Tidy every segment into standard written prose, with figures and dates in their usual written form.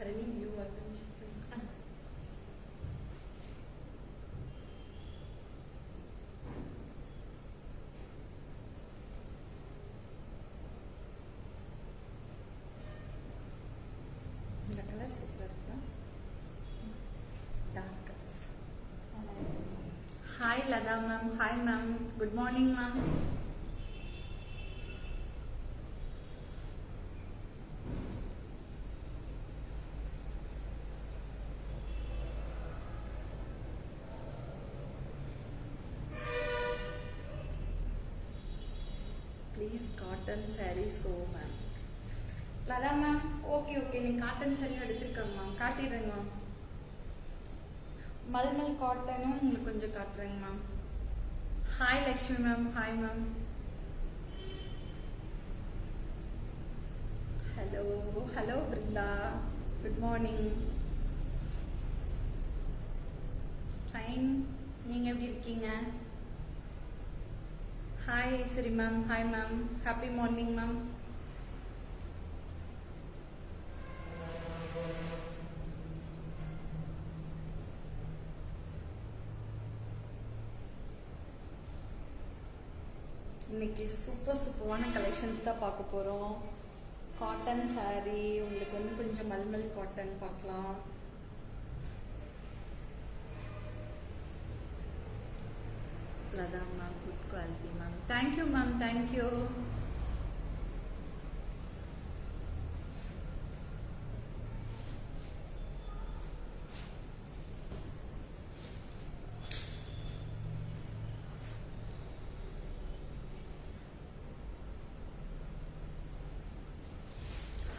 running view வருதுன்னு இந்த colour சூப்பரா இருக்கு. Dark colours. Hi Latha ma'am. Hi ma'am. Good morning ma'am. Please cotton sari so ma'am. Latha ma'am okay okay, நீங்கள் cotton sari எடுத்துருக்காங்க ma'am, காட்டிடுறேங்க மேம். மல்மல் காட்டனும் உங்களுக்கு கொஞ்சம் காட்டுறேங்க ma'am. Hi Lakshmi ma'am. Hi ma'am. Hello hello Brinda, good morning. Fine, நீங்கள் எப்படி இருக்கீங்க? Hi Aishwari ma'am. Hi ma'am. Happy morning ma'am. இன்னைக்கு சூப்பரான கலெக்ஷன்ஸ் தான் பார்க்க போறோம். காட்டன் சாரீ உங்களுக்கு வந்து கொஞ்சம் மல்மல் காட்டன் பார்க்கலாம். Latha ma'am good quality ma'am. Thank you ma'am, thank you.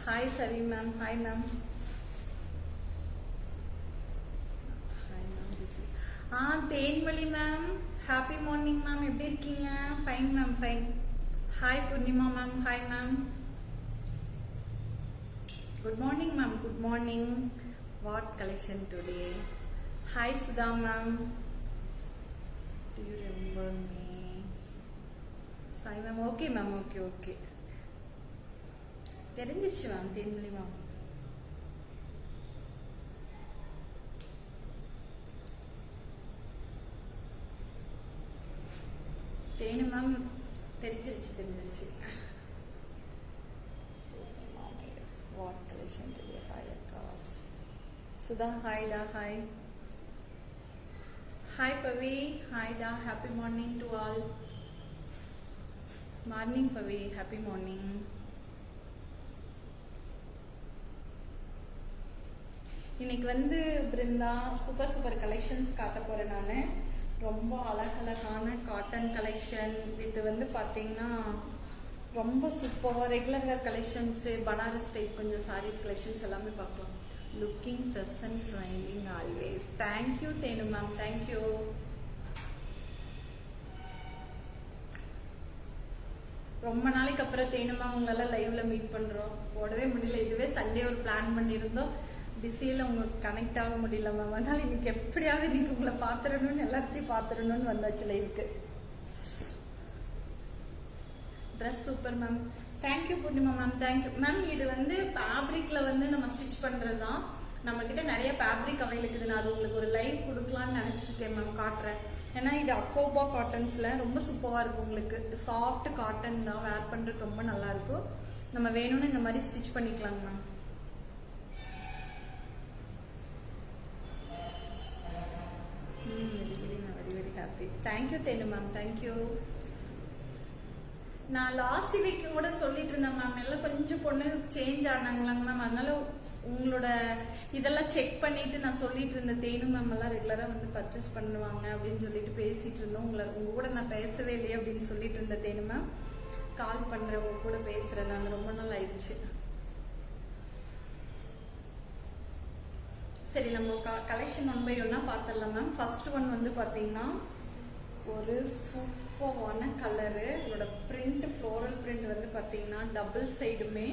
Hi சரி ma'am. Hi ma'am. Hi ma'am. Thenmozhi ma'am. Happy morning ma'am. எப்படி இருக்கீங்க? Fine ma'am, fine. Hi Poornima ma'am. Hi ma'am. Good morning ma'am. Good morning. What collection today? Hi Sudha ma'am. Do you remember me? Sai ma'am. Okay ma'am, okay okay, தெரிஞ்சிச்சு ma'am. Thenmozhi ma'am. Thenu ma'am தெரிஞ்சிருச்சு. What collection today? Hi அக்காஸ். சுதா ஹாய்டா. Hi. Hi Pavi. ஹாய்டா. Happy morning to all. Morning Pavi. Happy morning. இன்னைக்கு வந்து Brinda super collections காட்ட போறேன் நான். ரொம்ப அழகழகான காட்டன் கலெக்ஷன் இது வந்து பாத்தீங்கன்னா ரொம்ப சூப்பராக ரெகுலர் வேர் கலெக்ஷன்ஸ், பனாரஸ் டைப் கொஞ்சம் சாரீஸ் கலெக்ஷன்ஸ் எல்லாமே பார்க்கலாம். Looking present smiling always. Thank you தேனு மேம், தேங்க்யூ. ரொம்ப நாளைக்கு அப்புறம் தேனு மேம் உங்களெல்லாம் லைவ்ல மீட் பண்றோம். போடவே முடியல. இதுவே சண்டே ஒரு பிளான் பண்ணியிருந்தோம். பிஸியில் உங்களுக்கு கனெக்ட் ஆக முடியல மேம். அதனால இன்னைக்கு எப்படியாவது இன்னைக்கு உங்களை பார்த்துடணும்னு எல்லாத்தையும் பார்த்துடணும்னு வந்தாச்சு லைவுக்கு. Dress super ma'am. Thank you Poornima ma'am. Thank you ma'am. இது வந்து ஃபேப்ரிக்ல வந்து நம்ம ஸ்டிச் பண்றது தான். நம்ம கிட்ட நிறைய ஃபேப்ரிக் அவைல் இருக்குது. நான் அது உங்களுக்கு ஒரு லைவ் கொடுக்கலான்னு நினைச்சிட்டு இருக்கேன் மேம். காட்டுறேன். ஏன்னா இது அக்கோபா காட்டன்ஸ்ல ரொம்ப சூப்பரா இருக்கும். உங்களுக்கு சாஃப்ட் காட்டன் தான், வேர் பண்றதுக்கு ரொம்ப நல்லா இருக்கும். நம்ம வேணும்னு இந்த மாதிரி ஸ்டிச் பண்ணிக்கலாங்க மேம். Very happy. தேங்க்யூ தேனு மேம். தேங்க்யூ. நான் லாஸ்ட் வீக் கூட சொல்லிட்டு இருந்தேன் மேம். எல்லாம் கொஞ்சம் பொண்ணு சேஞ்ச் ஆனாங்களாங்க மேம். அதனால உங்களோட இதெல்லாம் செக் பண்ணிட்டு நான் சொல்லிட்டு இருந்த தேனு மேம் எல்லாம் ரெகுலரா வந்து பர்ச்சேஸ் பண்ணுவாங்க அப்படின்னு சொல்லிட்டு பேசிட்டு இருந்தோம். உங்க கூட நான் பேசவே இல்லையே அப்படின்னு சொல்லிட்டு இருந்த தேனு மேம். கால் பண்றேன், உங்க கூட பேசுறேன் நான். ரொம்ப நாள் ஆயிடுச்சு. சரி, நம்ம கலெக்ஷன் 1 by 1 பார்த்துடலாம் மேம். ஃபர்ஸ்ட் ஒன் வந்து பாத்தீங்கன்னா ஒரு சூப்பரான கலரு. இதோட பிரிண்ட் ஃப்ளோரல் பிரிண்ட் வந்து பாத்தீங்கன்னா டபுள் சைடுமே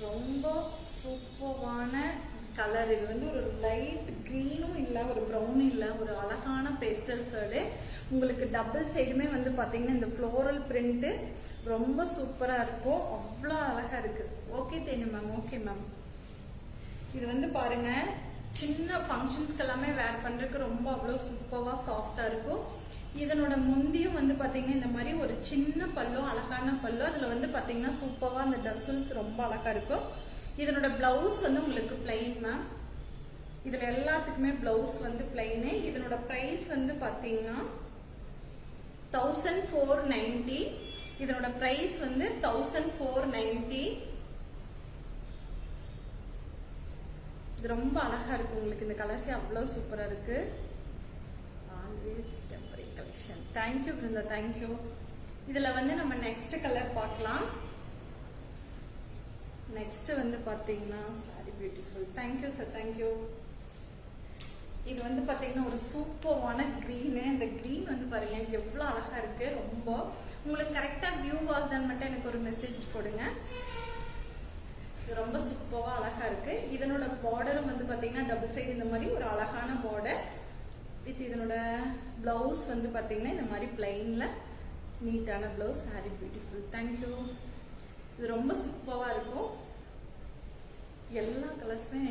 ரொம்ப சூப்பரான கலர். இது வந்து ஒரு லைட் கிரீனும் இல்ல, ஒரு ப்ரௌனும் இல்ல, ஒரு அழகான பேஸ்டல் ஷேடு. உங்களுக்கு டபுள் சைடுமே வந்து பாத்தீங்கன்னா இந்த ஃப்ளோரல் பிரிண்ட் ரொம்ப சூப்பரா இருக்கும், அவ்வளோ அழகா இருக்கு. ஓகே தேனு மேம், ஓகே மேம். இது வந்து பாருங்க, சின்ன ஃபங்க்ஷன்ஸ்க்கு எல்லாமே வேர் பண்றதுக்கு ரொம்ப அவ்வளோ சூப்பரா சாஃப்டா இருக்கும். இதனோட முந்தியும் வந்து பாத்தீங்கன்னா இந்த மாதிரி ஒரு சின்ன பல்லு, அழகான பல்லு. அதுல வந்து பாத்தீங்கன்னா சூப்பரா அந்த டசல்ஸ் ரொம்ப அழகா இருக்கும். இதனோட பிளவுஸ் வந்து உங்களுக்கு பிளைன் மேம். இதுல எல்லாத்துக்குமே பிளவுஸ் வந்து பிளைனு. இதனோட பிரைஸ் வந்து பாத்தீங்கன்னா 1490. இதனோட பிரைஸ் வந்து 1490. இது ரொம்ப அழகா இருக்கு உங்களுக்கு. இந்த கலர்ஸே அவ்வளவு சூப்பரா இருக்கு. Always temporary collection. Thank you Brinda, thank you. இதுல வந்து நம்ம நெக்ஸ்ட் கலர் பார்க்கலாம். நெக்ஸ்ட் வந்து பாத்தீங்கன்னா sorry beautiful. Thank you sir, thank you. இது வந்து பாத்தீங்கன்னா ஒரு சூப்பரான கிரீனு. இந்த கிரீன் வந்து பாருங்க எவ்வளவு அழகா இருக்கு. ரொம்ப உங்களுக்கு கரெக்டா வியூ ஆகுதான்னு மட்டும் எனக்கு ஒரு மெசேஜ் போடுங்க. இது ரொம்ப சூப்பரா அழகா இருக்கு. இதனோட பார்டரும் வந்து பாத்தீங்கன்னா டபுள் சைடு இந்த மாதிரி ஒரு அழகான பார்டர் வித் இதனோட பிளவுஸ் வந்து பாத்தீங்கன்னா இந்த மாதிரி பிளைன்ல நீட்டான பிளவுஸ். Sorry beautiful, thank you. இது ரொம்ப சூப்பரா இருக்கும். எல்லா கலர்ஸுமே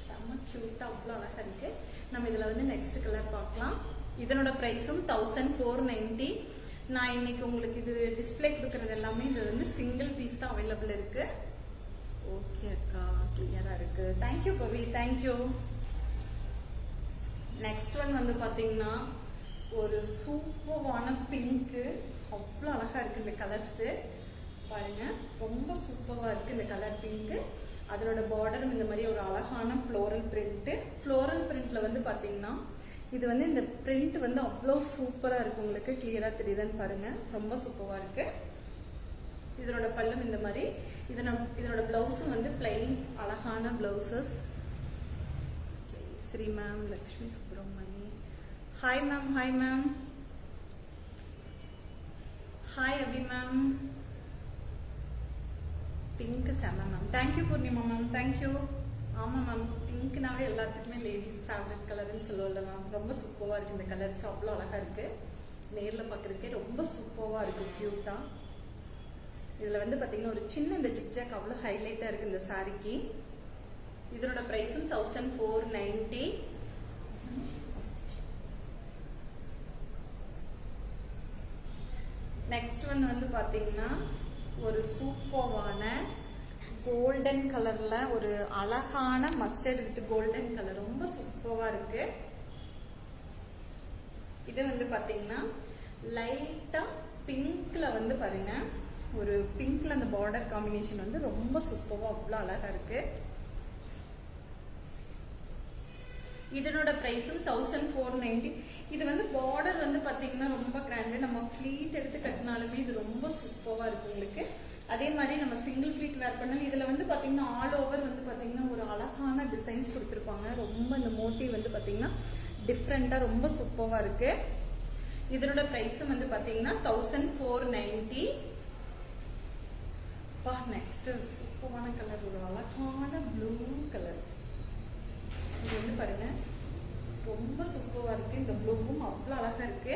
செம்ம கியூட்டா அவ்வளோ அழகா இருக்கு. நம்ம இதுல வந்து நெக்ஸ்ட் கலர் பார்க்கலாம். இதனோட பிரைஸும் 1490. நான் இன்னைக்கு உங்களுக்கு இது டிஸ்பிளே கொடுக்கறது எல்லாமே இது வந்து சிங்கிள் பீஸ் தான் அவைலபிள் இருக்கு. ஓகே அக்கா, கிளியரா இருக்கு. Thank you Pavi, thank you. Next one வந்து பாத்தீங்கன்னா ஒரு சூப்பரான பிங்க். அவ்வளோ அழகா இருக்கு இந்த கலர்ஸ். பாருங்க ரொம்ப சூப்பரா இருக்கு இந்த கலர் பிங்க். அதனோட பார்டரும் இந்த மாதிரி ஒரு அழகான ஃப்ளோரல் பிரிண்ட். ஃப்ளோரல் பிரிண்ட்ல வந்து பாத்தீங்கன்னா இது வந்து இந்த பிரிண்ட் வந்து அவ்வளோ சூப்பரா இருக்கு. உங்களுக்கு கிளியரா தெரியுதுன்னு பாருங்க, ரொம்ப சூப்பரா இருக்கு. இதனோட பல்லும் இந்த மாதிரி. இதனோட பிளவுஸும் வந்து பிளைன் அழகான blouses. Sri ma'am, Lakshmi Subramani, hi ma'am. Hi ma'am, hi Abhi ma'am. Pink செம ma'am. Thank you Poornima ma'am, thank you. ஆமா மேம், பிங்க்னாவே எல்லாத்துக்குமே லேடிஸ் ஃபேவரட் கலர்னு சொல்லுவோம்ல மேம். ரொம்ப சூப்பரா இருக்கு இந்த கலர்ஸ், அவ்வளோ அழகா இருக்கு. நேர்ல பாக்குறதுக்கே ரொம்ப சூப்பரா இருக்கு, கியூட்டா. இதுல வந்து பாத்தீங்கன்னா ஒரு சின்ன இந்த ஜிக்ஜாக் அவ்வளவு ஹைலைட்டா இருக்கு இந்த சாரிக்கு. இதனோட பிரைஸும் 1490. நெக்ஸ்ட் ஒன் வந்து பாத்தீங்கன்னா ஒரு சூப்பரான கோல்டன் கலர்ல ஒரு அழகான மஸ்டர்ட் வித் கோல்டன் கலர். ரொம்ப சூப்பரா இருக்கு. இது வந்து பாத்தீங்கன்னா லைட்டா பிங்க்ல வந்து பாருங்க, ஒரு பிங்க்ல அந்த பார்டர் காம்பினேஷன் வந்து ரொம்ப சூப்பரா அவ்வளவு அழகா இருக்கு. இதனோட பிரைஸும் 1490. இது வந்து பார்டர் வந்து பாத்தீங்கன்னா ரொம்ப கிராண்டு. நம்ம ஃபிளீட் எடுத்து கட்டினாலுமே இது ரொம்ப சூப்பரா இருக்கு உங்களுக்கு. அதே மாதிரி நம்ம சிங்கிள் ஃபிளீட் வேர் பண்ணாலும் இதுல வந்து பாத்தீங்கன்னா ஆல் ஓவர் வந்து பாத்தீங்கன்னா ஒரு அழகான டிசைன்ஸ் கொடுத்துருப்பாங்க. ரொம்ப இந்த மோட்டிவ் வந்து பாத்தீங்கன்னா டிஃப்ரெண்டா ரொம்ப சூப்பரா இருக்கு. இதனோட பிரைஸும் வந்து பாத்தீங்கன்னா 1490. நெக்ஸ்ட் சூப்பரான கலர், ஒரு அழகான ப்ளூ கலர். இது வந்து பாருங்க ரொம்ப சூப்பரா இருக்கு. இந்த ப்ளூவும் அவ்வளவு அழகா இருக்கு.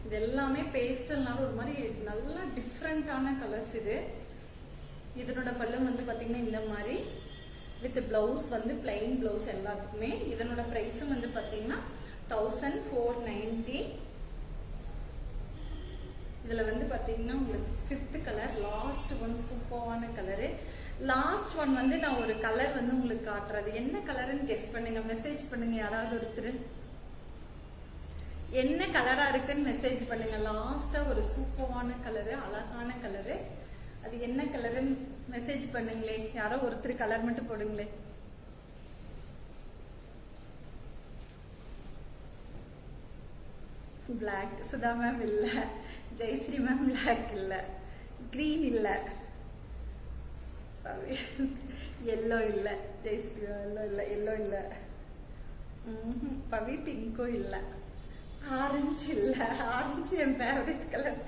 இது எல்லாமே பேஸ்டல்னால ஒரு மாதிரி நல்லா டிஃப்ரெண்டான கலர்ஸ். இதனோட பல்லும் வந்து பாத்தீங்கன்னா இந்த மாதிரி வித் பிளவுஸ் வந்து பிளைன் பிளவுஸ் எல்லாத்துக்குமே. இதனோட பிரைஸும் வந்து பாத்தீங்கன்னா 1490. இதுல வந்து பாத்தீங்கன்னா உங்களுக்கு 5th கலர், லாஸ்ட் ஒன் சூப்பரான கலரு. லாஸ்ட் ஒன் வந்து நான் ஒரு கலர் வந்து உங்களுக்கு காட்டுறது. என்ன கலர்னு கெஸ் பண்ணுங்க, மெசேஜ் பண்ணுங்க யாராவது ஒருத்தர். என்ன கலரா இருக்குன்னு மெசேஜ் பண்ணுங்க. லாஸ்டா ஒரு சூப்பரான கலரு, அழகான கலரு. அது என்ன கலருன்னு மெசேஜ் பண்ணுங்களே. யாரோ ஒருத்தர் கலர் மட்டும் போடுங்களே. பிளாக் சுதா மேம் இல்ல, ஜெயஸ்ரீ மேம் பிளாக் இல்ல, கிரீன் இல்ல, எல்லோ இல்ல, ஜெயஸ்ரீ எல்லோ இல்ல, எல்லோ இல்ல, பவி பிங்கும் இல்ல, ஆரஞ்சு இல்ல, ஆரஞ்சு என் ஃபேவரட் கலர்.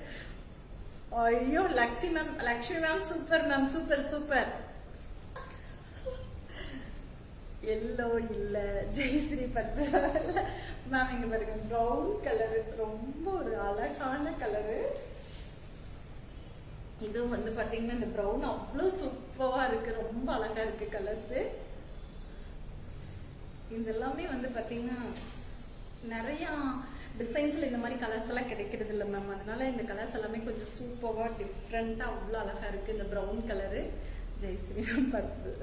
ஐயோ Lakshmi ma'am super ma'am, super super. Yellow இல்ல, ஜெயஸ்ரீ பர்பிள் மேம். இங்க பாருங்க ப்ரௌன் கலரு, ரொம்ப ஒரு அழகான கலரு. இது வந்து பாத்தீங்கன்னா இந்த ப்ரௌன் அவ்வளவு சூப்பரா இருக்கு, ரொம்ப அழகா இருக்கு கலர்ஸ். இது எல்லாமே வந்து பாத்தீங்கன்னா நிறைய டிசைன்ஸ்ல இந்த மாதிரி கலர்ஸ் எல்லாம் கிடைக்கிறது இல்ல மேம். அதனால இந்த கலர்ஸ் எல்லாமே கொஞ்சம் சூப்பரா டிஃப்ரெண்டா அவ்வளவு அழகா இருக்கு. இந்த brown colour, Jayashree purple.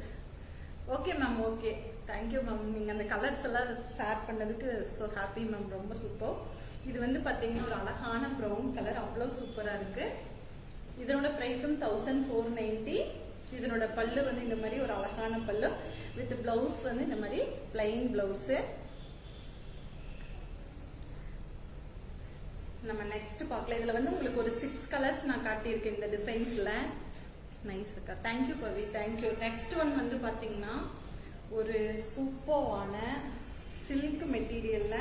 Okay ma'am, okay, thank you ma'am. நீங்க அந்த கலர்ஸ் எல்லாம் ஷேர் பண்ணதுக்கு ஸோ ஹாப்பி மேம், ரொம்ப சூப்பர். இது வந்து பாத்தீங்கன்னா ஒரு அழகான ப்ரௌன் கலர், அவ்வளவு சூப்பரா இருக்கு. இதனோட பிரைஸும் 1490. இதனோட பல்லு வந்து இந்த மாதிரி ஒரு அழகான பல்லு வித் பிளவுஸ் வந்து இந்த மாதிரி பிளைன் பிளவுஸ். நம்ம நெக்ஸ்ட் பார்க்கலாம். இதுல வந்து உங்களுக்கு ஒரு 6 கலர்ஸ் நான் காட்டியிருக்கேன் இந்த டிசைன்ஸ்ல. நைஸ் அக்கா, thank you Pavi, thank you. Next one வந்து பாத்தீங்கன்னா ஒரு சூப்பரான சில்க் மெட்டீரியல்ல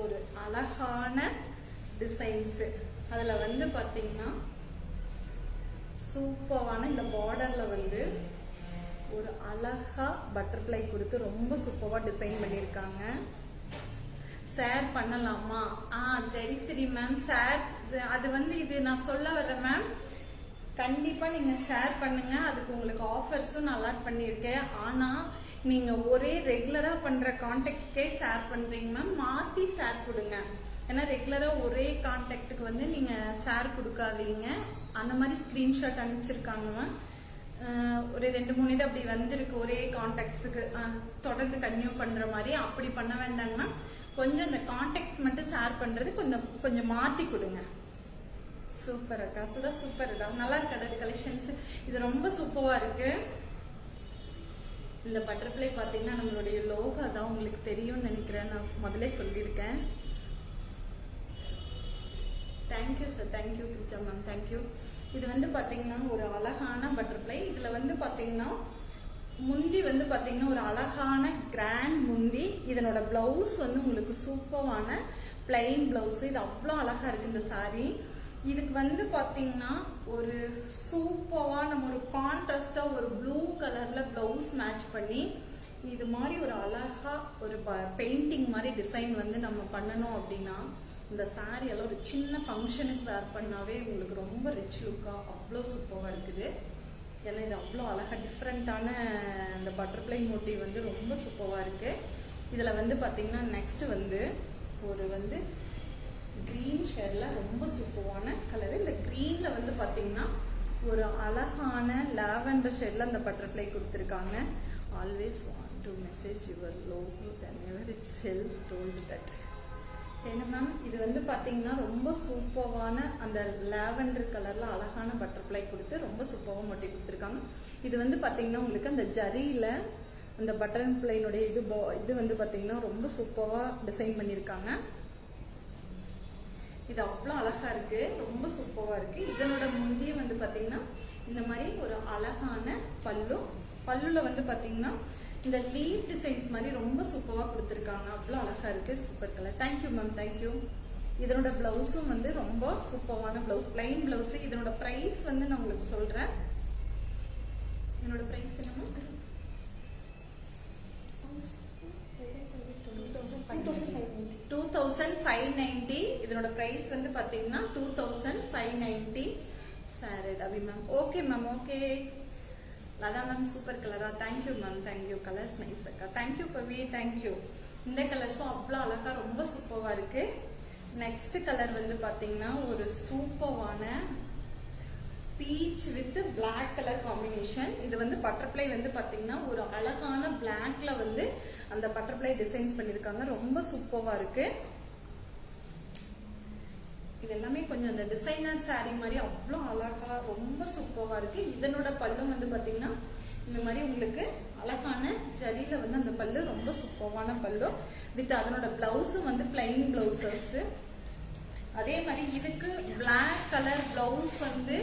ஒரு அழகான டிசைன்ஸ். அதுல வந்து பாத்தீங்கன்னா சூப்பரான இந்த பார்டர்ல வந்து ஒரு அழகா பட்டர்ஃப்ளை கொடுத்து ரொம்ப சூப்பரா டிசைன் பண்ணிருக்காங்க. ஷேர் பண்ணலாமா? ஜெயஸ்ரீ மேம், ஷேர் அது வந்து இது நான் சொல்ல வர்றேன் மேம், கண்டிப்பா நீங்க ஷேர் பண்ணுங்க. அதுக்கு உங்களுக்கு ஆஃபர்ஸும் நான் அலாட் பண்ணிருக்கேன். ஆனா நீங்க ஒரே ரெகுலரா பண்ற கான்டாக்ட்கே ஷேர் பண்றீங்க மேம், மாத்தி ஷேர் கொடுங்க. ஏன்னா ரெகுலரா ஒரே கான்டாக்டுக்கு வந்து நீங்க ஷேர் கொடுக்காதீங்க. அந்த மாதிரி ஸ்கிரீன்ஷாட் அனுப்பிச்சிருக்காங்க மேம். ஒரு 2-3 இது அப்படி வந்திருக்கு ஒரே கான்டாக்ட்ஸுக்கு தொடர்ந்து கன்டினியூ பண்ற மாதிரி. அப்படி பண்ண வேண்டாங்கன்னா கொஞ்சம் இந்த கான்டாக்ட்ஸ் மட்டும் ஷேர் பண்றது கொஞ்சம் மாத்தி கொடுங்க. சூப்பர் அக்கா, சுதா சூப்பர் தான், நல்லா இருக்கு கலெக்ஷன்ஸ். இது ரொம்ப சூப்பரா இருக்கு. இந்த பட்டர்ஃப்ளை பாத்தீங்கன்னா நம்மளுடைய லோகோ தான், உங்களுக்கு தெரியும்னு நினைக்கிறேன், நான் முதல்ல சொல்லியிருக்கேன். தேங்க்யூ சார், தேங்க்யூ பிரிச்சா மேம், தேங்க்யூ. இது வந்து பாத்தீங்கன்னா ஒரு அழகான பட்டர்ஃப்ளை. இதுல வந்து பாத்தீங்கன்னா முந்தி வந்து பாத்தீங்கன்னா ஒரு அழகான கிராண்ட் முந்தி. இதனோட பிளவுஸ் வந்து உங்களுக்கு சூப்பரான பிளைன் பிளவுஸ். இது அவ்வளவு அழகா இருக்கு இந்த சாரி. இதுக்கு வந்து பாத்தீங்கன்னா ஒரு சூப்பரா நம்ம ஒரு கான்ட்ராஸ்டா ஒரு ப்ளூ கலர்ல பிளவுஸ் மேட்ச் பண்ணி இது மாதிரி ஒரு அழகா ஒரு பெயிண்டிங் மாதிரி டிசைன் வந்து நம்ம பண்ணணும் அப்படின்னா இந்த சாரி எல்லாம் ஒரு சின்ன ஃபங்க்ஷனுக்கு வேர் பண்ணாவே உங்களுக்கு ரொம்ப ரிச் லுக்கா அவ்வளோ சூப்பரா இருக்குது. ஏன்னா இது அவ்வளோ அழகா டிஃப்ரெண்டான இந்த பட்டர்ஃப்ளை மோட்டிவ் வந்து ரொம்ப சூப்பரா இருக்கு. இதுல வந்து பாத்தீங்கன்னா நெக்ஸ்ட் வந்து ஒரு வந்து கிரீன் ஷேட்ல ரொம்ப சூப்பரான கலர். இந்த கிரீன்ல வந்து பாத்தீங்கன்னா ஒரு அழகான லாவெண்டர் ஷேட்ல அந்த பட்டர்ஃப்ளை கொடுத்துருக்காங்க. Always want to message your logo whenever it's self told that. என்ன மேம், இது வந்து பாத்தீங்கன்னா ரொம்ப சூப்பரான அந்த லாவெண்டர் கலர்ல அழகான பட்டர்ஃப்ளை கொடுத்து ரொம்ப சூப்பரா மோட்டிவ் கொடுத்துருக்காங்க. இது வந்து பாத்தீங்கன்னா உங்களுக்கு அந்த ஜரியில அந்த பட்டர்ஃப்ளைனுடைய இது வந்து பாத்தீங்கன்னா ரொம்ப சூப்பரா டிசைன் பண்ணிருக்காங்க. இது அவ்வளவு அழகா இருக்கு, ரொம்ப சூப்பரா இருக்கு. இதனோட முந்திய வந்து பாத்தீங்கன்னா இந்த மாதிரி ஒரு அழகான பல்லுல வந்து பாத்தீங்கன்னா இந்த லீவ் டிசைன்ஸ் மாதிரி ரொம்ப சூப்பரா கொடுத்துருக்காங்க. அவ்வளவு அழகா இருக்கு, super colour. Thank you ma'am, thank you. இதனோட பிளவுஸும் வந்து ரொம்ப சூப்பரான பிளவுஸ், பிளைன் பிளவுஸ். இதனோட பிரைஸ் வந்து நான் உங்களுக்கு சொல்றேன். என்னோட பிரைஸ் என்னமா 2590. இதனோட பிரைஸ் வந்து பாத்தீங்கன்னா 2590. Sorry Ravi ma'am, okay ma'am, okay. Latha ma'am super கலரா, thank you ma'am, thank you. Colours nice அக்கா, தேங்க்யூ பவி, தேங்க்யூ. இந்த கலர்ஸும் அவ்வளோ அழகா ரொம்ப சூப்பரா இருக்கு. நெக்ஸ்ட் கலர் வந்து பாத்தீங்கன்னா ஒரு சூப்பரான peach with black colour combination. இது வந்து பட்டர்ஃப்ளை வந்து பாத்தீங்கன்னா ஒரு அழகான பிளாக்ல வந்து அந்த பட்டர்ஃப்ளை டிசைன்ஸ் பண்ணிருக்காங்க. ரொம்ப சூப்பரா இருக்கு. இது எல்லாமே கொஞ்சம் அந்த டிசைனர் சாரி மாதிரி அவ்வளோ அழகா ரொம்ப சூப்பரா இருக்கு. இதனோட பல்லு வந்து பாத்தீங்கன்னா இந்த மாதிரி உங்களுக்கு அழகான ஜரியில வந்து அந்த பல்லு ரொம்ப சூப்பரான பல்லு வித் அதனோட பிளவுஸும் வந்து பிளைன் பிளவுசஸ். அதே மாதிரி இதுக்கு பிளாக் கலர் பிளவுஸ் வந்து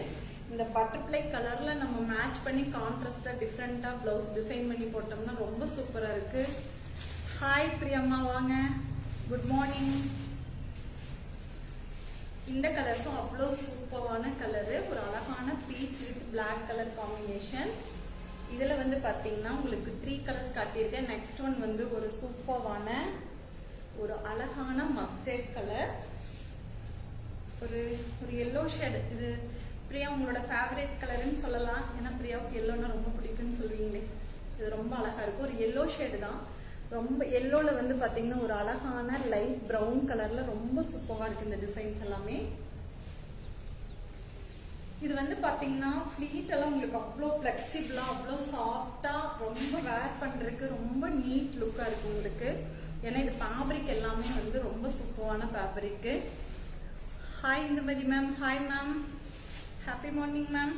இந்த பட்டர்ஃப்ளை கலர்ல நம்ம மேட்ச் பண்ணி கான்ட்ராஸ்டா டிஃப்ரெண்டா பிளவுஸ் டிசைன் பண்ணி போட்டோம்னா ரொம்ப சூப்பரா இருக்கு. ஹாய் பிரியம்மா, வாங்க, குட் மார்னிங். இந்த கலர்ஸும் அவ்வளோ சூப்பரான கலரு, ஒரு அழகான peach with black colour combination. இதுல வந்து பாத்தீங்கன்னா உங்களுக்கு 3 கலர்ஸ் காட்டியிருக்கேன். நெக்ஸ்ட் ஒன் வந்து ஒரு சூப்பரான ஒரு அழகான மஸ்டர்ட் கலர், ஒரு எல்லோ ஷேட். இது பிரியா உங்களோட ஃபேவரட் கலர்னு சொல்லலாம். ஏன்னா பிரியாவுக்கு எல்லோனா ரொம்ப பிடிக்கும்னு சொல்வீங்களே. இது ரொம்ப அழகா இருக்கும். ஒரு எல்லோ ஷேடு தான். ரொம்ப எல்லோல வந்து பாத்தீங்கன்னா ஒரு அழகான லைட் பிரவுன் கலர்ல ரொம்ப சூப்பரா இருக்கு இந்த டிசைன்ஸ் எல்லாமே. இது வந்து பாத்தீங்கன்னா ஃபிளீட் எல்லாம் உங்களுக்கு அவ்வளோ பிளெக்சிபிளா, அவ்வளோ சாஃப்டா, ரொம்ப வேர் பண்றதுக்கு ரொம்ப நீட் லுக்கா இருக்கு உங்களுக்கு. ஏன்னா இது ஃபேப்ரிக் எல்லாமே வந்து ரொம்ப சூப்பரான fabric. Hi Indumathi ma'am. Hi ma'am, happy morning ma'am.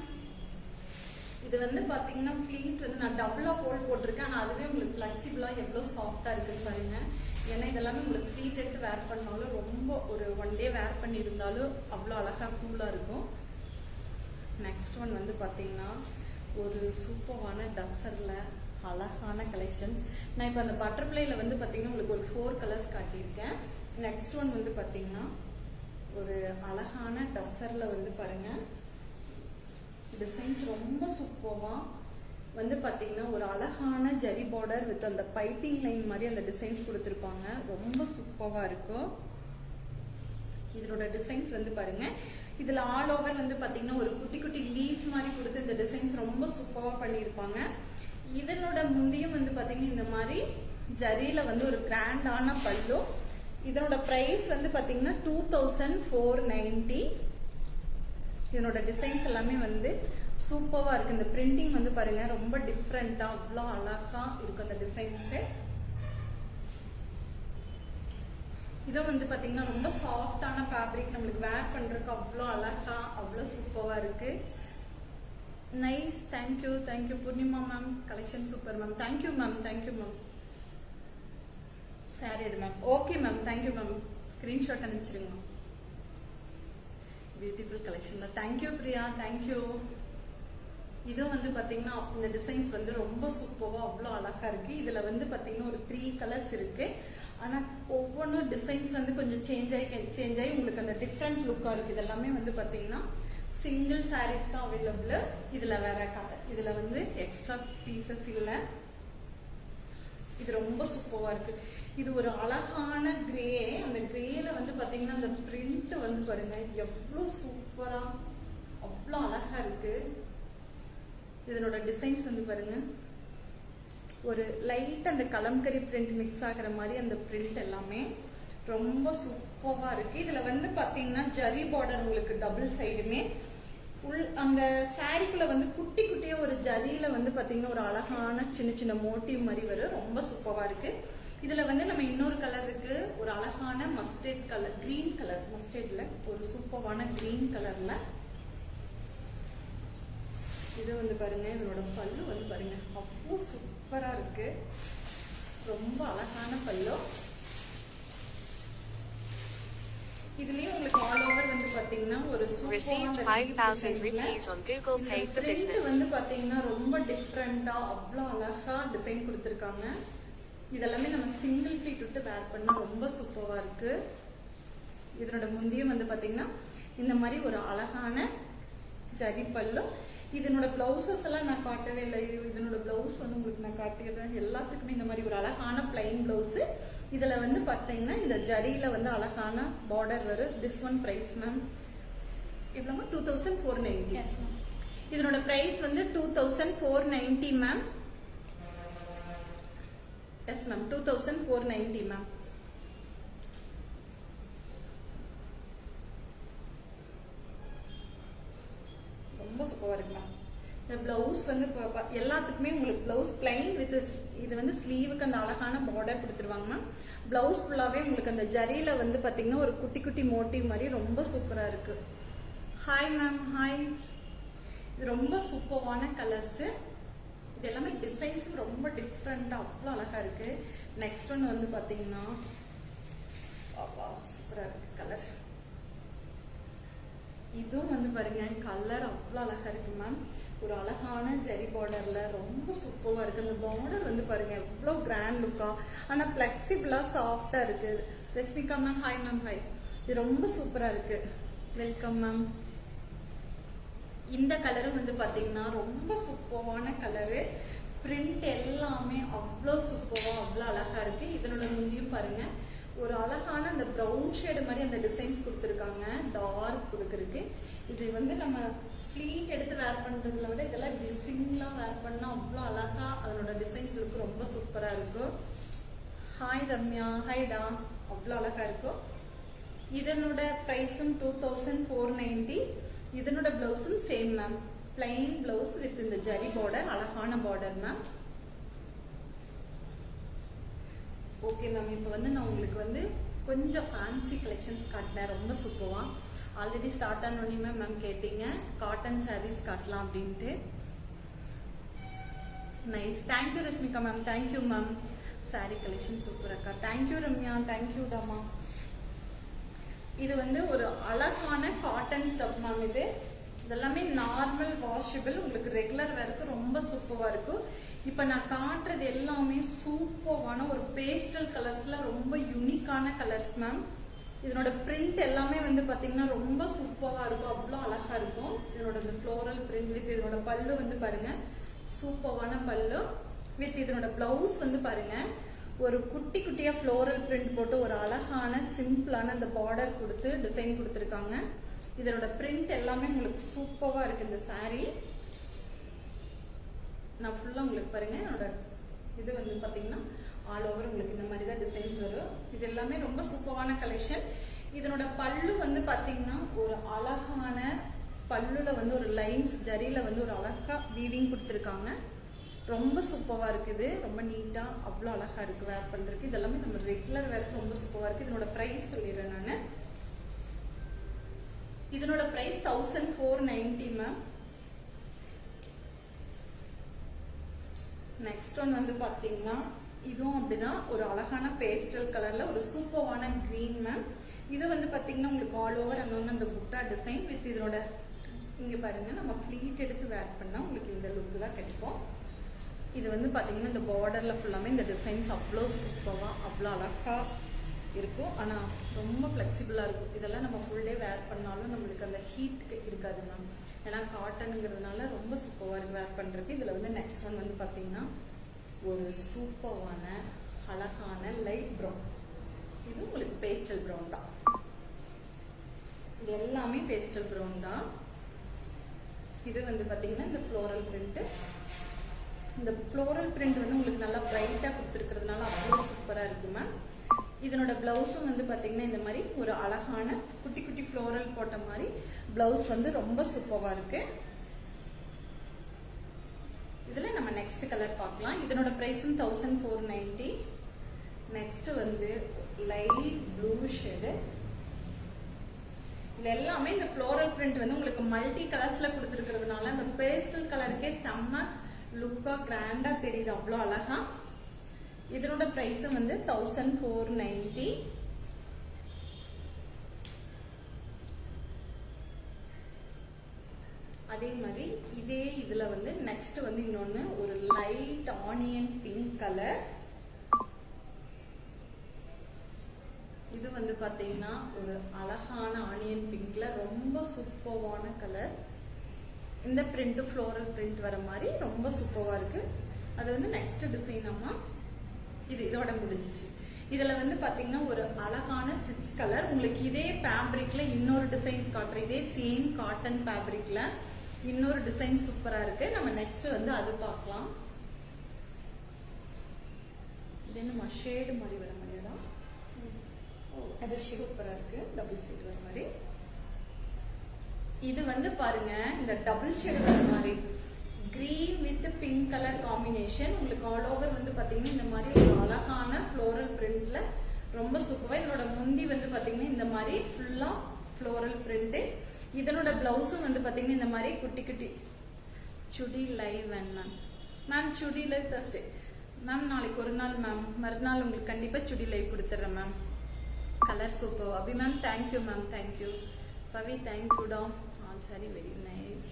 இது வந்து பாத்தீங்கன்னா ஃபிளீட் வந்து நான் டபுளா ஹோல் போட்டிருக்கேன். ஆனா அதுவே உங்களுக்கு பிளெக்சிபிளா எவ்வளவு சாஃப்டா இருக்குன்னு பாருங்க. ஏன்னா இதெல்லாமே உங்களுக்கு ஃபிளீட் எடுத்து வேர் பண்ணாலும் ரொம்ப ஒரு 1 டே வேர் பண்ணியிருந்தாலும் அவ்வளோ அழகா கூலா இருக்கும். நெக்ஸ்ட் ஒன் வந்து பாத்தீங்கன்னா ஒரு சூப்பரான டஸ்ஸர்ல அழகான கலெக்ஷன்ஸ். நான் இப்போ அந்த பட்டர்ஃப்ளைல வந்து பாத்தீங்கன்னா உங்களுக்கு ஒரு 4 கலர்ஸ் காட்டியிருக்கேன். நெக்ஸ்ட் ஒன் வந்து பாத்தீங்கன்னா ஒரு அழகான டஸ்ஸர்ல வந்து பாருங்க டிசைன்ஸ் ரொம்ப சூப்பரா வந்து பாத்தீங்கன்னா ஒரு அழகான ஜரி பார்டர் வித் அந்த பைப்பிங் லைன் மாதிரி அந்த டிசைன்ஸ் கொடுத்துருப்பாங்க. ரொம்ப சூப்பரா இருக்கும். இதோட டிசைன்ஸ் வந்து பாருங்க. இதுல ஆல் ஓவர் வந்து பாத்தீங்கன்னா ஒரு குட்டி குட்டி லீஃப் மாதிரி கொடுத்து இந்த டிசைன்ஸ் ரொம்ப சூப்பரா பண்ணியிருப்பாங்க. இதனோட முந்தியும் வந்து பாத்தீங்கன்னா இந்த மாதிரி ஜரியில வந்து ஒரு கிராண்டான பல்லு. இதனோட பிரைஸ் வந்து பாத்தீங்கன்னா 2490. இதனோட டிசைன்ஸ் எல்லாமே வந்து சூப்பரா இருக்கு. இந்த பிரிண்டிங் வந்து பாருங்க ரொம்ப டிஃப்ரெண்டா அவ்வளோ அழகா இருக்கு அந்த டிசைன்ஸ். இது வந்து பாத்தீங்கன்னா ரொம்ப சாஃப்டான ஃபேப்ரிக், நம்மளுக்கு வேர் பண்றதுக்கு அவ்வளோ அழகா அவ்வளோ சூப்பரா இருக்கு. Nice. Thank you thank you Poornima ma'am. Collection super ma'am. Thank you ma'am. Thank you ma'am. Sorry ma'am. Okay ma'am. Thank you ma'am. Screenshot அனுப்பிச்சிருங்க. பியூட்டிஃபுல் கலெக்ஷன் தான். தேங்க்யூ பிரியா. தேங்க்யூ. இதுவும் வந்து பாத்தீங்கன்னா இந்த டிசைன்ஸ் வந்து ரொம்ப சூப்பரா அவ்வளோ அழகா இருக்கு. இதுல வந்து பாத்தீங்கன்னா ஒரு 3 கலர்ஸ் இருக்கு. ஆனா ஒவ்வொன்றும் டிசைன்ஸ் வந்து கொஞ்சம் சேஞ்ச் ஆகி உங்களுக்கு அந்த டிஃப்ரெண்ட் லுக்கா இருக்கு. இதெல்லாமே வந்து பாத்தீங்கன்னா சிங்கிள் சாரீஸ் தான் அவைலபிள். இதுல வேற கலர், இதுல வந்து எக்ஸ்ட்ரா பீசஸ் இல்ல. இது ரொம்ப சூப்பரா இருக்கு. இது ஒரு அழகான கிரே. அந்த கிரேல வந்து பாத்தீங்கன்னா அந்த பிரிண்ட் வந்து பாருங்க எவ்வளவு சூப்பரா அவ்வளோ அழகா இருக்கு. இதனோட டிசைன்ஸ் வந்து பாருங்க ஒரு லைட் அந்த கலம்கரி பிரிண்ட் மிக்ஸ் ஆகிற மாதிரி அந்த பிரிண்ட் எல்லாமே ரொம்ப சூப்பரா இருக்கு. இதுல வந்து பாத்தீங்கன்னா ஜரி பார்டர் உங்களுக்கு டபுள் சைடுமே அந்த சாரிக்குள்ள வந்து குட்டி குட்டியா ஒரு ஜரியில வந்து பாத்தீங்கன்னா ஒரு அழகான சின்ன சின்ன மோட்டிவ் மாதிரி வரும். ரொம்ப சூப்பரா இருக்கு. இதுல வந்து நம்ம இன்னொரு கலர் இருக்கு. ஒரு அழகான மஸ்டர்ட் கலர், கிரீன் கலர், மஸ்டர்ட்ல ஒரு சூப்பரான கிரீன் கலர்ல. இது வந்து பாருங்க இதனோட பல்லு வந்து பாருங்க அவ்வளோ சூப்பரா இருக்கு. ரொம்ப அழகான பல்லு. இதுலயும் உங்களுக்கு ஆல் ஓவர் வந்து பாத்தீங்கன்னா ஒரு வந்து பாத்தீங்கன்னா ரொம்ப டிஃப்ரெண்டா அவ்வளோ அழகா டிசைன் கொடுத்திருக்காங்க. இதெல்லாமே நம்ம சிங்கிள் ஃபீட் விட்டு வேர் பண்ணா ரொம்ப சூப்பரா இருக்கு. இதனோட முந்தியும் வந்து பாத்தீங்கன்னா இந்த மாதிரி ஒரு அழகான ஜரி பல்லு. இதனோட பிளவுசஸ் எல்லாம் நான் காட்டவே இல்லை. இதனோட பிளவுஸ் வந்து உங்களுக்கு நான் காட்டிடுறேன். எல்லாத்துக்குமே இந்த மாதிரி ஒரு அழகான பிளைன் பிளவுஸ். இதுல வந்து பாத்தீங்கன்னா இந்த ஜரியில வந்து அழகான பார்டர் வரும். திஸ் ஒன் பிரைஸ் மேம் இவ்வளவு 2490. இதனோட பிரைஸ் வந்து 2490 மேம். Yes ma'am 2490 ma'am. ரொம்ப சூப்பரா இருக்கு மேம். இந்த பிளவுஸ் வந்து எல்லாத்துக்குமே உங்களுக்கு பிளவுஸ் பிளைன் வித் இது வந்து ஸ்லீவுக்கு அந்த அழகான பார்டர் கொடுத்துருவாங்க மேம். பிளவுஸ் ஃபுல்லாவே உங்களுக்கு அந்த ஜரியில வந்து பாத்தீங்கன்னா ஒரு குட்டி குட்டி மோட்டிவ் மாதிரி ரொம்ப சூப்பரா இருக்கு. Hi ma'am. ஹாய். இது ரொம்ப சூப்பரான கலர்ஸ். இது எல்லாமே டிசைன்ஸ் ரொம்ப டிஃப்ரெண்டா அவ்வளோ அழகா இருக்கு. நெக்ஸ்ட் ஒன் வந்து பாத்தீங்கன்னா சூப்பரா இருக்கு கலர். இதுவும் வந்து பாருங்க கலர் அவ்வளோ அழகா இருக்கு மேம். ஒரு அழகான ஜரி பார்டர்ல ரொம்ப சூப்பரா இருக்கு. அந்த பார்டர் வந்து பாருங்க எவ்வளவு கிராண்ட் லுக்கா, ஆனா பிளெக்சிபிளா சாஃப்டா இருக்கு. Rashmika ma'am. Hi ma'am. Hi. இது ரொம்ப சூப்பரா இருக்கு. Welcome ma'am. இந்த கலரும் வந்து பாத்தீங்கன்னா ரொம்ப சூப்பரான கலரு. பிரிண்ட் எல்லாமே அவ்வளோ சூப்பரா அவ்வளோ அழகா இருக்கு. இதனோட முந்தியும் பாருங்க ஒரு அழகான அந்த ப்ரௌன் ஷேடு மாதிரி அந்த டிசைன்ஸ் கொடுத்துருக்காங்க, டார்க் கொடுக்குறதுக்கு. இது வந்து நம்ம ஃபிளீட் எடுத்து வேர் பண்றதுல விட இதெல்லாம் டிசைன்லாம் வேர் பண்ணா அவ்வளோ அழகா அதனோட டிசைன்ஸ் இருக்கு, ரொம்ப சூப்பரா இருக்கும். ஹாய் ரம்யா, ஹாய்டா, அவ்வளோ அழகா இருக்கும். இதனோட பிரைஸும் 2490. இதனோட பிளவுஸும் same ma'am, plain blouse with இந்த ஜரி பார்டர், அழகான பார்டர் மேம். ஓகே மேம், இப்போ வந்து நான் உங்களுக்கு வந்து கொஞ்சம் ஃபேன்சி கலெக்ஷன்ஸ் காட்டினேன், ரொம்ப சூப்பரா. ஆல்ரெடி ஸ்டார்ட் ஆனோடனே மேம் கேட்டீங்க காட்டன் சாரீஸ் காட்டலாம் அப்படின்ட்டு. Nice, thank you Rashmika ma'am, thank you ma'am. Sorry collection super அக்கா, தேங்க்யூ ரம்யா, தேங்க்யூ டாமா. இது வந்து ஒரு அழகான காட்டன் ஸ்டஃப் மேம். இதெல்லாமே நார்மல் வாஷபிள், உங்களுக்கு ரெகுலர் வேருக்கு ரொம்ப சூப்பரா இருக்கும். இப்ப நான் காட்டுறது எல்லாமே சூப்பரான ஒரு பேஸ்டல் கலர்ஸ்ல ரொம்ப யூனிக்கான கலர்ஸ் மேம். இதனோட பிரிண்ட் எல்லாமே வந்து பாத்தீங்கன்னா ரொம்ப சூப்பரா இருக்கும், அவ்வளோ அழகா இருக்கும். இதனோட இந்த ஃப்ளோரல் பிரிண்ட் வித் இதனோட பல்லு வந்து பாருங்க சூப்பரான பல்லு வித் இதனோட பிளவுஸ் வந்து பாருங்க ஒரு குட்டி குட்டியா ஃப்ளோரல் பிரிண்ட் போட்டு ஒரு அழகான சிம்பிளான அந்த பார்டர் கொடுத்து டிசைன் கொடுத்துருக்காங்க. இதனோட பிரிண்ட் எல்லாமே உங்களுக்கு சூப்பரா இருக்கு. இந்த சாரி நான் ஃபுல்லா உங்களுக்கு பாருங்க, என்னோட இது வந்து பாத்தீங்கன்னா ஆல் ஓவர் உங்களுக்கு இந்த மாதிரி தான் டிசைன்ஸ் வரும். இது எல்லாமே ரொம்ப சூப்பரான கலெக்ஷன். இதனோட பல்லு வந்து பாத்தீங்கன்னா ஒரு அழகான பல்லுல வந்து ஒரு லைன்ஸ் ஜரியில வந்து ஒரு அழகா வீவிங் கொடுத்துருக்காங்க, ரொம்ப சூப்பரா இருக்குது, ரொம்ப நீட்டா அவ்வளோ அழகா இருக்கு வேர் பண்றதுக்கு. இதெல்லாமே நம்ம ரெகுலர் வேருக்கு ரொம்ப சூப்பரா இருக்கு. இதனோட பிரைஸ் சொல்லிடுறேன் நானு. இதனோட பிரைஸ் 1490 மேம். நெக்ஸ்ட் ஒன் வந்து பாத்தீங்கன்னா இதுவும் அப்படிதான் ஒரு அழகான பேஸ்டல் கலர்ல ஒரு சூப்பரான கிரீன் மேம். இது வந்து பாத்தீங்கன்னா உங்களுக்கு ஆல் ஓவர் அங்கங்க அந்த புட்டா டிசைன் வித் இதனோட இங்க பாருங்க நம்ம ஃபிளீட் எடுத்து வேர் பண்ணா உங்களுக்கு இந்த லுக் தான் கிடைக்கும். இது வந்து பாத்தீங்கன்னா இந்த பார்டர்ல ஃபுல்லாமே இந்த டிசைன்ஸ் அவ்வளோ சூப்பரா அவ்வளோ அழகா இருக்கும். ஆனா ரொம்ப பிளெக்சிபிளா இருக்கும். இதெல்லாம் நம்ம ஃபுல் டே வேர் பண்ணாலும் நம்மளுக்கு அந்த ஹீட் இருக்காது மேம், ஏன்னா காட்டனுங்கிறதுனால ரொம்ப சூப்பரா இருக்கு வேர் பண்றதுக்கு. இதுல வந்து நெக்ஸ்ட் ஒன் வந்து பாத்தீங்கன்னா ஒரு சூப்பரான அழகான லைட் ப்ரௌன். இது உங்களுக்கு பேஸ்டல் ப்ரௌன் தான், இது எல்லாமே பேஸ்டல் ப்ரௌன் தான். இது வந்து பாத்தீங்கன்னா இந்த ஃப்ளோரல் பிரிண்ட். இந்த ஃப்ளோரல் பிரிண்ட் வந்து உங்களுக்கு நல்லா பிரைட்டா கொடுத்துருக்கிறதுனால அவ்வளோ சூப்பரா இருக்கு மேம். இதனோட பிளவுஸும் வந்து பாத்தீங்கன்னா இந்த மாதிரி ஒரு அழகான குட்டி குட்டி ஃப்ளோரல் போட்ட மாதிரி பிளவுஸ் வந்து ரொம்ப சூப்பரா இருக்கு. இதுல நம்ம நெக்ஸ்ட் கலர் பார்க்கலாம். இதனோட பிரைஸும் 1490. நெக்ஸ்ட் வந்து லைட் ப்ளூ ஷேடு. இது எல்லாமே இந்த ஃப்ளோரல் பிரிண்ட் வந்து உங்களுக்கு மல்டி கலர்ஸ்ல கொடுத்துருக்கிறதுனால இந்த பேஸ்டல் கலருக்கே செம்ம லுக்கா கிராண்டா தெரியுது, அவ்வளோ அழகா. இதனோட பிரைஸ் வந்து 1490. அதே மாதிரி இதே இதுல வந்து நெக்ஸ்ட் வந்து இன்னொன்னு ஒரு லைட் ஆனியன் பிங்க் கலர். இது வந்து பாத்தீங்கன்னா ஒரு அழகான ஆனியன் பிங்க்ல ரொம்ப சூப்பரான கலர். இந்த பிரிண்ட் ஃப்ளோரல் பிரிண்ட் வர மாதிரி ரொம்ப சூப்பரா இருக்கு. அது வந்து நெக்ஸ்ட் டிசைன் அம்மா இது இதோட முடிஞ்சிச்சு. இதுல வந்து பாத்தீங்கன்னா ஒரு அழகான 6 கலர். உங்களுக்கு இதே ஃபேப்ரிக்ல இன்னொரு டிசைன்ஸ் காட்டுறேன். இதே சேம் காட்டன் ஃபேப்ரிக்ல இன்னொரு டிசைன் சூப்பரா இருக்கு. நம்ம நெக்ஸ்ட் வந்து அது பார்க்கலாம். இது என்ன ஷேடு மாதிரி வர மாதிரியா? அது சூப்பரா இருக்கு, டபுள் ஷேட் வர மாதிரி. இது வந்து பாருங்க இந்த டபுள் ஷேட் வர மாதிரி green with pink colour combination. உங்களுக்கு ஆல் ஓவர் வந்து பாத்தீங்கன்னா இந்த மாதிரி ஒரு அழகான ஃப்ளோரல் பிரிண்ட்ல ரொம்ப சூப்பரா. இதனோட முந்தி வந்து பாத்தீங்கன்னா இந்த மாதிரி ஃபுல்லா ஃப்ளோரல் பிரிண்ட். இதனோட பிளவுஸும் வந்து பாத்தீங்கன்னா இந்த மாதிரி குட்டி குட்டி chudi live ma'am. Ma'am chudi live Thursday ma'am, நாளைக்கு ஒரு நாள் மேம், மறுநாள் உங்களுக்கு கண்டிப்பா சுடி லைவ் கொடுத்துட்றேன் ma'am. Colour super. Abhi ma'am thank you ma'am, thank you. Pavi தேங்க்யூடா. Sari very nice.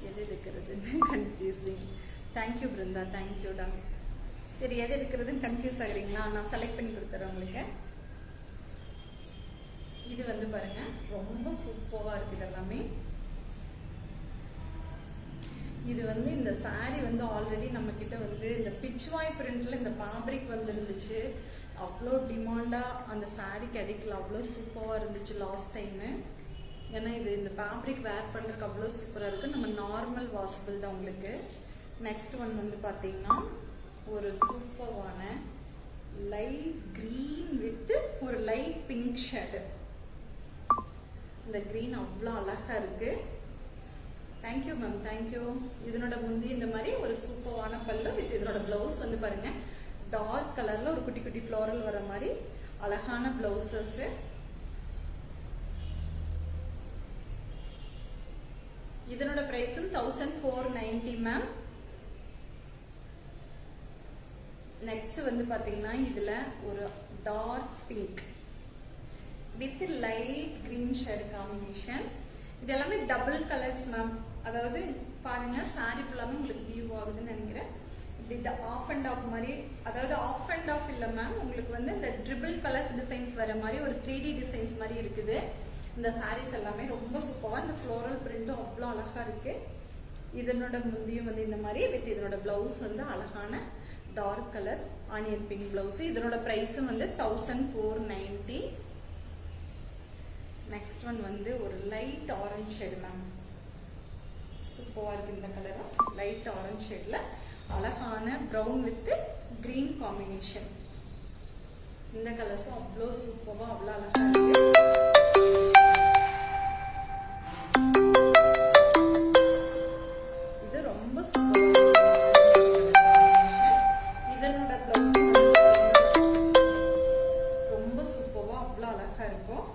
எது எடுக்கிறதுன்னு கன்ஃபியூசிங். தேங்க்யூ பிருந்தா, தேங்க்யூடா. சரி, எது எடுக்கிறதுன்னு கன்ஃபியூஸ் ஆகுறீங்களா? நான் செலக்ட் பண்ணி கொடுத்துறேன் உங்களுக்கு. இது வந்து பாருங்க ரொம்ப சூப்பரா இருக்கு. இதெல்லாமே இது வந்து இந்த saree வந்து ஆல்ரெடி நம்ம கிட்ட வந்து இந்த பிச்வாய் பிரிண்ட்ல இந்த ஃபேப்ரிக் வந்து இருந்துச்சு. அவ்வளோ டிமாண்டா அந்த saree கிடைக்கல, அவ்வளோ சூப்பரா இருந்துச்சு லாஸ்ட் டைம். ஏன்னா இது இந்த ஃபேப்ரிக் வேர் பண்றதுக்கு அவ்வளோ சூப்பரா இருக்கு. நம்ம நார்மல் வாஷபிள் தான் உங்களுக்கு. நெக்ஸ்ட் ஒன் வந்து பாத்தீங்கன்னா ஒரு சூப்பரான லைட் கிரீன் வித் ஒரு லைட் பிங்க் ஷேடு. இந்த கிரீன் அவ்வளோ அழகா இருக்கு. Thank you ma'am, thank you. இதனோட முந்தி இந்த மாதிரி ஒரு சூப்பரான பல்லு வித் இதனோட பிளவுஸ் வந்து பாருங்க டார்க் கலர்ல ஒரு குட்டி குட்டி ஃப்ளோரல் வர மாதிரி அழகான பிளவுசஸ். இதனோட பிரைஸும் 1490 மேம். நெக்ஸ்ட் வந்து பாத்தீங்கன்னா இதுல ஒரு dark pink with light green shade combination. இது எல்லாமே டபுள் கலர்ஸ் மேம். அதாவது பாருங்க சாரி ஃபுல்லாமே உங்களுக்கு வியூ ஆகுதுன்னு நினைக்கிறேன். இப்படி ஆஃப் அண்ட் ஆஃப் மாதிரி, அதாவது ஆஃப் அண்ட் ஆஃப் இல்ல மேம், உங்களுக்கு வந்து இந்த ட்ரிபிள் கலர்ஸ் டிசைன்ஸ் வர மாதிரி ஒரு 3D டிசைன்ஸ் மாதிரி இருக்குது. இந்த சாரீஸ் எல்லாமே ரொம்ப சூப்பரா, இந்த ஃப்ளோரல் பிரிண்டும் அவ்வளோ அழகா இருக்கு. இதனோட முந்தியும் வந்து இந்த மாதிரி வித் இதனோட பிளவுஸ் வந்து அழகான dark colour onion pink blouse. இதனோட பிரைஸும் வந்து 1490. நெக்ஸ்ட் ஒன் வந்து ஒரு லைட் ஆரஞ்சு ஷேடு மேம். சூப்பரா இருக்கு இந்த கலரும். லைட் ஆரஞ்சு ஷேட்ல அழகான பிரவுன் வித் கிரீன் காம்பினேஷன். இந்த கலர்ஸும் அவ்வளோ சூப்பரா அவ்வளோ அழகா இருக்கு. இது ரொம்ப சூப்பரா இதனோட பிளவுஸ் ரொம்ப சூப்பரா அவ்வளோ அழகா இருக்கும்.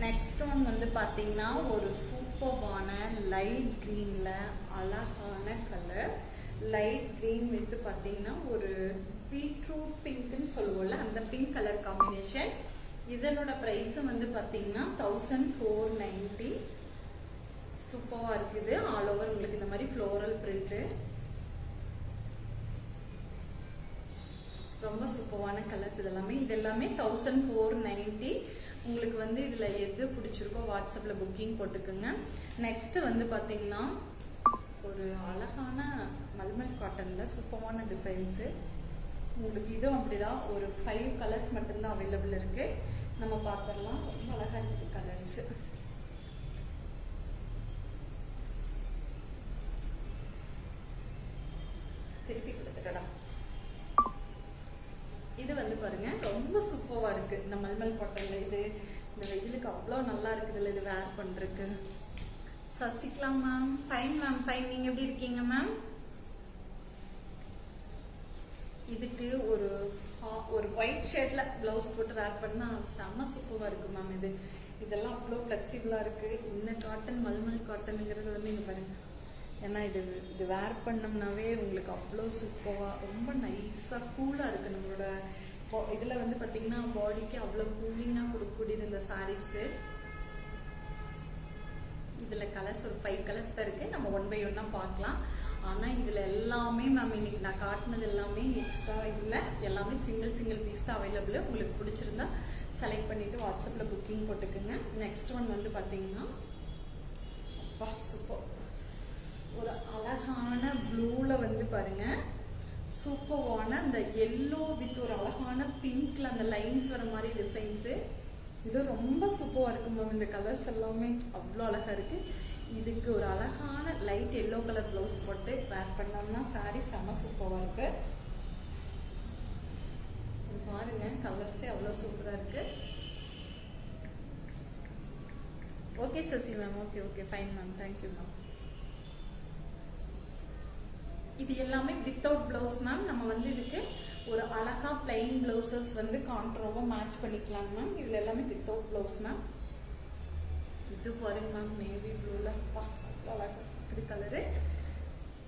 நெக்ஸ்ட் ஒன் வந்து பாத்தீங்கன்னா ஒரு சூப்பரான லைட் கிரீன்ல அழகான கலர். லைட் கிரீன் வித் பாத்தீங்கன்னா ஒரு பீட்ரூட் பிங்க்னு சொல்லுவோம்ல அந்த பிங்க் கலர் காம்பினேஷன். இதனோட பிரைஸ் வந்து பாத்தீங்கன்னா 1490. சூப்பரா இருக்குது. ஆல் ஓவர் உங்களுக்கு இந்த மாதிரி ஃப்ளோரல் பிரிண்ட். ரொம்ப சூப்பரான கலர்ஸ் இதெல்லாமே. இது எல்லாமே 1490. உங்களுக்கு வந்து இதுல எது பிடிச்சிருக்கோ வாட்ஸ்அப்ல புக்கிங் போட்டுக்கோங்க. நெக்ஸ்ட் வந்து பாத்தீங்கன்னா ஒரு அழகான மல்மல் காட்டன்ல சூப்பரான டிசைன்ஸ். உங்களுக்கு இதுவும் அப்படிதான் ஒரு 5 கலர்ஸ் மட்டும்தான் அவைலபிள் இருக்கு. நம்ம பார்த்துடலாம். ரொம்ப அழகா இருக்கு கலர்ஸ். திருப்பி கொடுத்துட்டா. இது வந்து பாருங்க ரொம்ப சூப்பரா இருக்கு. இந்த மல்மல் காட்டன்ல இது இந்த வெயிலுக்கு அவ்வளவு நல்லா இருக்குதுல்ல இது வேர் பண்றதுக்கு. Sasikala ma'am, fine ma'am, fine. நீங்க எப்படி இருக்கீங்க மேம்? இதுக்கு ஒரு ஒயிட் ஷேட்ல பிளவுஸ் போட்டு வேர் பண்ணா செம்ம சூப்பரா இருக்கு மேம். இதெல்லாம் அவ்வளோ பிளெக்சிபிளா இருக்கு. இந்த காட்டன் மல்மல் காட்டனுங்கிறது வந்து இங்க பாருங்க. ஏன்னா இது வேர் பண்ணோம்னாவே உங்களுக்கு அவ்வளோ சூப்பரா ரொம்ப நைஸா கூலா இருக்கு. நம்மளோட இதுல வந்து பாத்தீங்கன்னா பாடிக்கு அவ்வளோ கூலிங்கா கொடுக்கக்கூடியது இந்த சாரீஸ். இதுல கலர்ஸ் ஒரு 5 கலர்ஸ் தான் இருக்கு. நம்ம 1 by 1 பார்க்கலாம். ஆனா இதுல எல்லாமே மேம் இன்னைக்கு நான் காட்டினது எல்லாமே எக்ஸ்ட்ரா இல்ல, எல்லாமே சிங்கிள் பீஸ் தான் அவைலபிள். உங்களுக்கு பிடிச்சிருந்தா செலக்ட் பண்ணிட்டு வாட்ஸ்அப்ல புக்கிங் போட்டுக்குங்க. நெக்ஸ்ட் ஒன் வந்து பாத்தீங்கன்னா சூப்பர் ஒரு அழகான ப்ளூல வந்து பாருங்க சூப்பரான அந்த எல்லோ வித் ஒரு அழகான பிங்க்ல அந்த லைன்ஸ் வர மாதிரி டிசைன்ஸ். இது ரொம்ப சூப்பரா இருக்கு மேம். இந்த கலர்ஸ் எல்லாமே அவ்வளோ அழகா இருக்கு. இதுக்கு ஒரு அழகான லைட் எல்லோ கலர் பிளவுஸ் போட்டு வேர் பண்ணோம்னா சாரி செம சூப்பரா இருக்கு. பாருங்க கலர்ஸே அவ்வளவு சூப்பரா இருக்கு. Okay Sasi ma'am, okay fine ma'am, thank you ma'am. இது எல்லாமே வித்தவுட் பிளவுஸ் மேம். நம்ம வந்து இதுக்கு ஒரு அழகா பிளைன் பிளவுசஸ் வந்து கான்ட்ராவா மேட்ச் பண்ணிக்கலாம் மேம். இதுல எல்லாமே வித்தவுட் பிளவுஸ் மேம். இது பாருங்க மேம் நேவி ப்ளூல அழகா கலரு.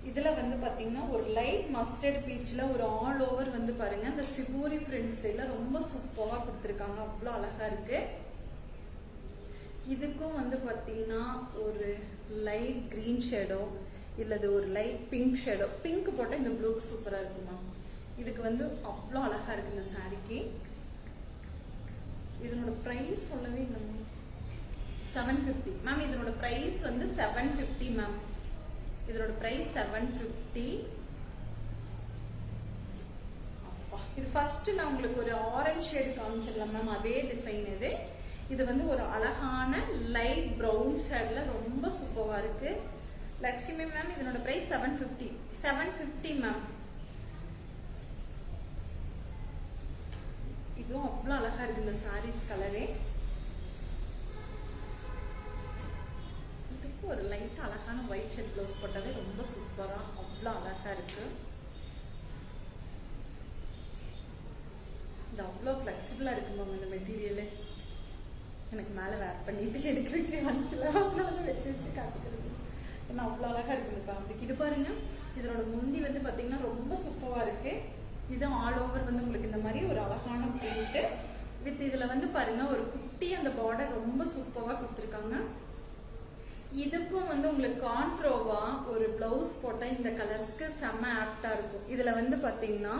இதுல வந்து பாத்தீங்கன்னா ஒரு லைட் மஸ்டர்ட் பீச்ல ஒரு ஆல் ஓவர் வந்து பாருங்க அந்த சிபோரி பிரிண்ட் ஸ்டைல ரொம்ப சூப்பரா கொடுத்திருக்காங்க. அவ்வளவு அழகா இருக்கு. இதுக்கும் வந்து பாத்தீங்கன்னா ஒரு லைட் கிரீன் ஷேடோ இல்லது ஒரு லைட் பிங்க் ஷேடோ, பிங்க் போட்டா இந்த ப்ளூக்கு சூப்பரா இருக்குமா. இதுக்கு வந்து அவ்வளோ அழகா இருக்கு இந்த சாரிக்கு. இதனோட பிரைஸ் சொல்லவே இல்லை மேம். 750 மேம். இதனோட பிரைஸ் வந்து 750 மேம். இதனோட பிரைஸ் 750. இது ஃபர்ஸ்ட் நான் உங்களுக்கு ஒரு ஆரஞ்சு ஷேட் காமிச்சிடலாம் மேம். அதே டிசைன் இது. இது வந்து ஒரு அழகான லைட் ப்ரௌன் ஷேட்ல ரொம்ப சூப்பரா இருக்கு. லக்ஷ்மி மேம் இதனோட பிரைஸ் 750. 750 மேம். இதுவும் அவ்வளவு அழகா இருக்கு இந்த சாரீஸ் கலரே. இதுக்கு ஒரு லைட் அழகான ஒயிட் ஷேட் ப்ளவுஸ் போட்டாலே ரொம்ப சூப்பரா அவ்வளவு அழகா இருக்கு. இது அவ்வளோ ஃபிளெக்சிபிளா இருக்கு மேம் இந்த மெட்டீரியல். எனக்கு மேல வேர் பண்ணிட்டு எடுக்கிறதுக்கு மனசுல அவ்வளோ வச்சு வச்சு காட்டுக்கிறது. ஏன்னா அவ்வளோ அழகா இருக்கு இந்த ஃபேப்ரிக். இது பாருங்க, இதனோட முந்தி வந்து பாத்தீங்கன்னா ரொம்ப சூப்பரா இருக்கு. இது ஆல் ஓவர் வந்து உங்களுக்கு இந்த மாதிரி ஒரு அழகான பிரிண்ட் வித் இதுல வந்து பாருங்க ஒரு குட்டி அந்த பார்டர் ரொம்ப சூப்பரா கொடுத்துருக்காங்க. இதுக்கும் வந்து உங்களுக்கு கான்ட்ரோவா ஒரு பிளவுஸ் போட்டா இந்த கலர்ஸ்க்கு செம்ம ஆப்டா இருக்கும். இதுல வந்து பாத்தீங்கன்னா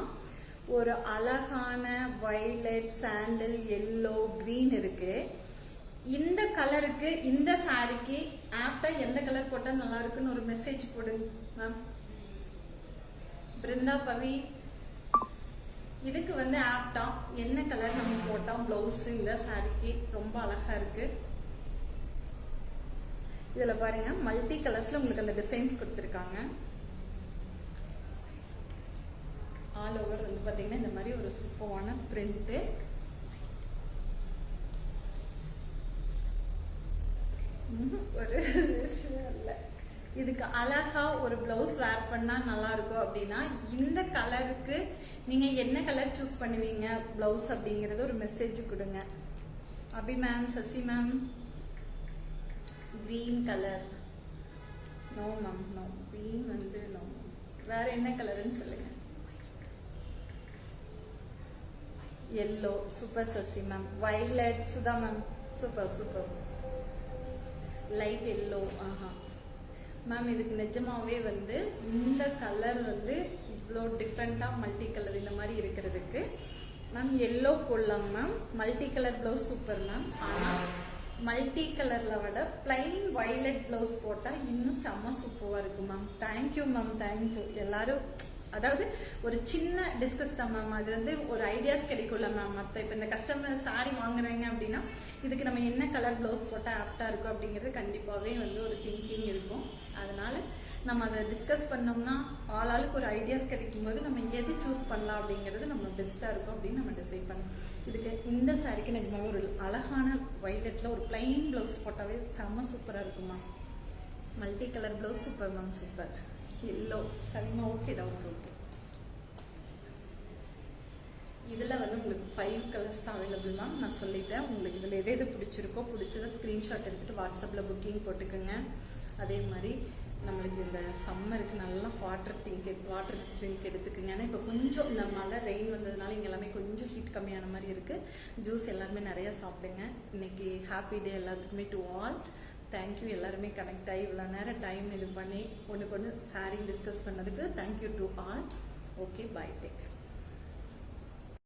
ஒரு அழகான வயலட், சாண்டல், எல்லோ, கிரீன் இருக்கு. இந்த கலருக்கு இந்த சாரிக்கு ஆப்டா எந்த கலர் போட்டா நல்லா இருக்குன்னு ஒரு மெசேஜ் போடுங்க மேம். பிருந்தா பவி இதுக்கு வந்து ஆப்டா என்ன கலர் நம்ம போட்டா பிளவுஸ் இந்த சாரிக்கு ரொம்ப அழகா இருக்கு. இதுல பாருங்க மல்டி கலர்ஸ்ல உங்களுக்கு அந்த டிசைன்ஸ் கொடுத்திருக்காங்க. ஆல் ஓவர் வந்து பாத்தீங்கன்னா இந்த மாதிரி ஒரு சூப்பரான பிரிண்ட். ஒரு இதுக்கு அழகா ஒரு பிளவுஸ் வேர் பண்ணா நல்லா இருக்கும் அப்படின்னா இந்த கலருக்கு நீங்க என்ன கலர் சூஸ் பண்ணுவீங்க பிளவுஸ் அப்படிங்கறது ஒரு மெசேஜ் கொடுங்க. Abhi ma'am, Sasi ma'am green colour. No ma'am, no green வந்து நோ. வேற என்ன கலர்னு சொல்லுங்க. Yellow super Sasi ma'am. Violet Sudha ma'am super super. Light yellow. ஆஹா மேம் இதுக்கு நிஜமாவே வந்து இந்த கலர் வந்து இவ்வளோ டிஃப்ரெண்டா மல்டி கலர் இந்த மாதிரி இருக்கிறதுக்கு மேம் எல்லோ போடலாம் ma'am. Multi colour blouse super ma'am. ஆனா மல்டி கலர்ல விட பிளைன் வயலட் பிளவுஸ் போட்டா இன்னும் செம்ம சூப்பரா இருக்கும் மேம். Thank you ma'am, thank you. எல்லாரும் அதாவது ஒரு சின்ன டிஸ்கஸ் தான் மேம். அது வந்து ஒரு ஐடியாஸ் கிடைக்கும்ல மேம். மற்ற இப்ப இந்த கஸ்டமர் சாரி வாங்குறாங்க அப்படின்னா இதுக்கு நம்ம என்ன கலர் பிளவுஸ் போட்டா ஆப்டா இருக்கும் அப்படிங்கிறது கண்டிப்பாவே வந்து ஒரு திங்கிங் இருக்கும். அதனால நம்ம அதை டிஸ்கஸ் பண்ணோம்னா ஆளாளுக்கு ஒரு ஐடியாஸ் கிடைக்கும் போது நம்ம எது சூஸ் பண்ணலாம் அப்படிங்கிறது நம்ம பெஸ்டா இருக்கும் அப்படின்னு நம்ம டிசைட் பண்ணணும். இதுக்கு இந்த சாரிக்கு நிஜமாவே ஒரு அழகான வயலட்ல ஒரு பிளைன் பிளவுஸ் போட்டாவே செம்ம சூப்பரா இருக்குமா. Multi colour blouse super ma'am, super. Yellow சரிமா. Okay doubt. ஓகே இதுல வந்து உங்களுக்கு 5 கலர்ஸ் தான் அவைலபிள் தான் நான் சொல்லிட்டேன். உங்களுக்கு இதுல எது எது பிடிச்சிருக்கோ பிடிச்சத ஸ்கிரீன்ஷாட் எடுத்துட்டு வாட்ஸ்அப்ல புக்கிங் போட்டுக்கோங்க. அதே மாதிரி நம்மளுக்கு இந்த சம்மருக்கு நல்லா வாட்டர் பிங்க் எடுத்துக்கோங்க. ஏன்னா இப்போ கொஞ்சம் இந்த மழை ரெயின் வந்ததுனால இங்கே எல்லாமே கொஞ்சம் ஹீட் கம்மியான மாதிரி இருக்கு. ஜூஸ் எல்லாருமே நிறைய சாப்பிடுங்க. இன்னைக்கு ஹாப்பி டே எல்லாத்துக்குமே டு ஆல். தேங்க்யூ. எல்லாருமே கனெக்ட் ஆகி இவ்வளோ நேரம் டைம் இது பண்ணி ஒன்றுக்கு ஒன்று சாரி டிஸ்கஸ் பண்ணதுக்கு thank you to all. Okay, bye. Take.